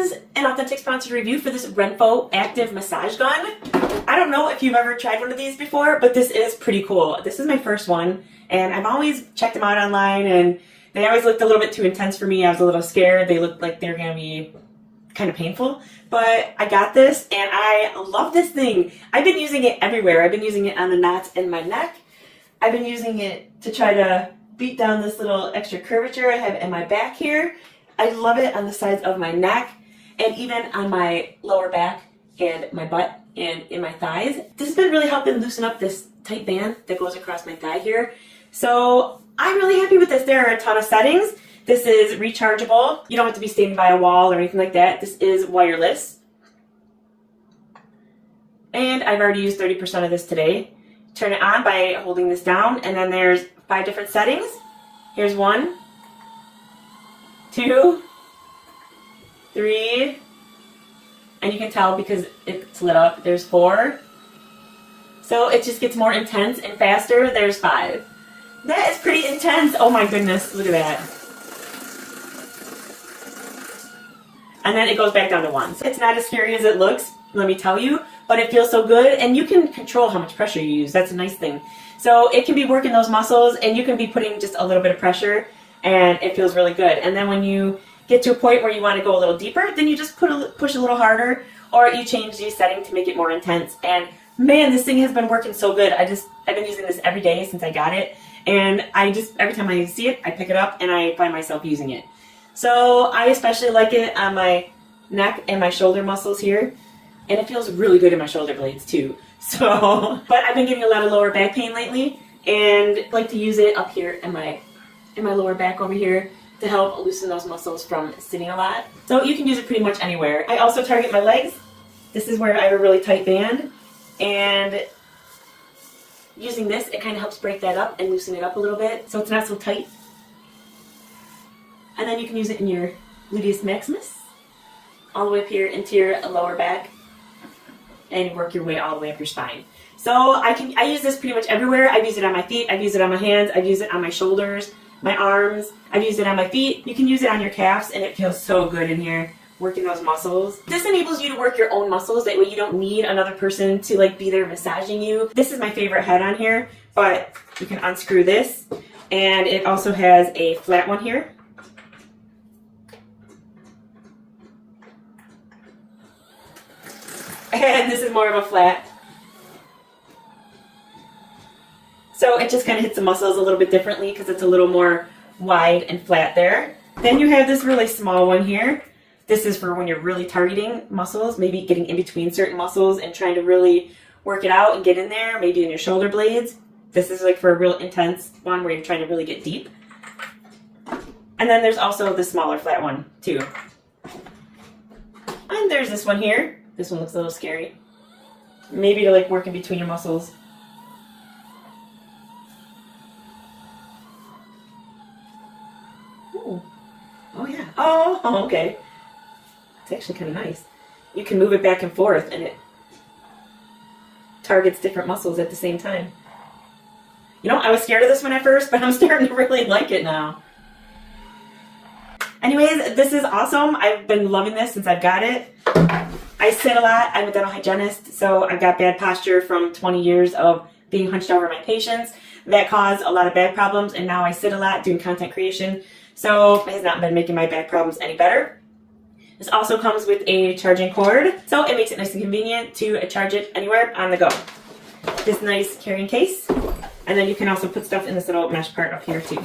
is an authentic sponsored review for this Renpho Active Massage Gun. I don't know if you've ever tried one of these before, but this is pretty cool. This is my first one, and I've always checked them out online, and they always looked a little bit too intense for me. I was a little scared. They looked like they were going to be kind of painful, but I got this, and I love this thing. I've been using it everywhere. I've been using it on the knots in my neck. I've been using it to try to beat down this little extra curvature I have in my back here. I love it on the sides of my neck and even on my lower back and my butt and in my thighs. This has been really helping loosen up this tight band that goes across my thigh here. So I'm really happy with this. There are a ton of settings. This is rechargeable. You don't have to be standing by a wall or anything like that. This is wireless. And I've already used 30% of this today. Turn it on by holding this down, and then there's 5 different settings. Here's 1, 2, 3, and you can tell because it's lit up. There's 4. So it just gets more intense and faster. There's 5. That is pretty intense. Oh my goodness, look at that. And then it goes back down to 1. So it's not as scary as it looks, let me tell you, but it feels so good, and you can control how much pressure you use. That's a nice thing. So it can be working those muscles, and you can be putting just a little bit of pressure, and it feels really good. And then when you get to a point where you want to go a little deeper, then you just push a little harder, or you change the setting to make it more intense. And man, this thing has been working so good. I've been using this every day since I got it, and every time I see it, I pick it up and I find myself using it. So I especially like it on my neck and my shoulder muscles here, and it feels really good in my shoulder blades too. So, but I've been getting a lot of lower back pain lately, and I like to use it up here in my lower back over here to help loosen those muscles from sitting a lot. So you can use it pretty much anywhere. I also target my legs. This is where I have a really tight band, and using this, it kind of helps break that up and loosen it up a little bit so it's not so tight. And then you can use it in your gluteus maximus, all the way up here into your lower back, and work your way all the way up your spine. So I use this pretty much everywhere. I've used it on my feet, I've used it on my hands, I've used it on my shoulders, my arms, I've used it on my feet. You can use it on your calves, and it feels so good in here, working those muscles. This enables you to work your own muscles. That way you don't need another person to be there massaging you. This is my favorite head on here, but you can unscrew this, and it also has a flat one here. And this is more of a flat. So it just kind of hits the muscles a little bit differently because it's a little more wide and flat there. Then you have this really small one here. This is for when you're really targeting muscles, maybe getting in between certain muscles and trying to really work it out and get in there, maybe in your shoulder blades. This is for a real intense one where you're trying to really get deep. And then there's also the smaller flat one too. And there's this one here. This one looks a little scary. Maybe to work in between your muscles. Ooh. Oh yeah. Oh, okay. It's actually kind of nice. You can move it back and forth, and it targets different muscles at the same time. You know, I was scared of this one at first, but I'm starting to really like it now. Anyways, this is awesome. I've been loving this since I've got it. I sit a lot. I'm a dental hygienist, so I've got bad posture from 20 years of being hunched over my patients. That caused a lot of back problems, and now I sit a lot doing content creation, so it has not been making my back problems any better. This also comes with a charging cord, so it makes it nice and convenient to charge it anywhere on the go. This nice carrying case, and then you can also put stuff in this little mesh part up here too.